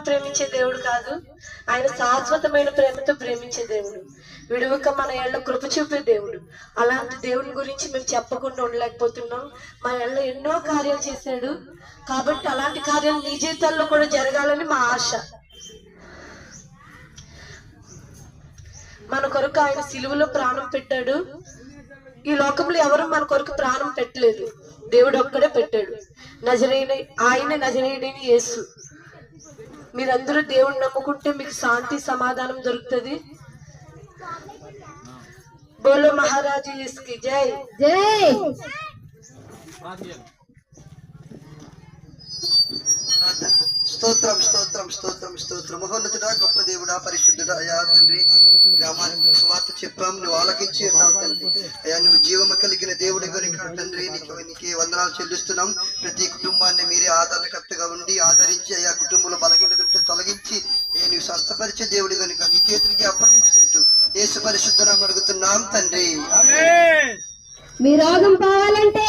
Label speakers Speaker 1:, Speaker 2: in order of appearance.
Speaker 1: ప్రేమించే దేవుడు కాదు, ఆయన శాశ్వతమైన ప్రేమతో ప్రేమించే దేవుడు, విడువక మన ఏళ్ళ కృప చూపే దేవుడు. అలాంటి దేవుని గురించి మేము చెప్పకుండా ఉండలేకపోతున్నాం. మా ఏళ్ళ ఎన్నో కార్యాలు చేశాడు కాబట్టి అలాంటి కార్యాలు నీ జీవితాల్లో కూడా జరగాలని మా ఆశ. మన కొరకు ఆయన సిలువలో ప్రాణం పెట్టాడు. ఈ లోకంలో ఎవరు మన కొరకు ప్రాణం పెట్టలేదు, దేవుడు ఒక్కడే పెట్టాడు. ఆయన నజరేయుడైన యేసు. మీరందరూ దేవుడిని నమ్ముకుంటే మీకు శాంతి సమాధానం దొరుకుతుంది. బోలో మహారాజు యేసుకి జై జై.
Speaker 2: స్తోత్రం స్తోత్రం స్తోత్రం స్తోత్రం. మహోన్నతుడా, గొప్ప దేవుడా, పరిశుద్ధుడా, అయా తండ్రి, గ్రామానికి స్వార్థ చెప్పాం, నువ్వు ఆలకించి ఉన్నావు తండ్రి. అయ్యా, నువ్వు జీవము కలిగిన దేవుడి కనుక తండ్రి నీకే వందనాలు చెల్లిస్తున్నాం. ప్రతి కుటుంబాన్ని మీరే ఆదరణకర్తగా ఉండి ఆదరించి అయ్యా కుటుంబంలో బలహీనత తొలగించి నువ్వు స్వస్థపరిచే దేవుడి కనుక నీ చేతులకి అప్పగించుకుంటూ యేసు పరిశుద్ధనామమున అడుగుతున్నాం తండ్రి.
Speaker 3: మీ రోగం పోవాలంటే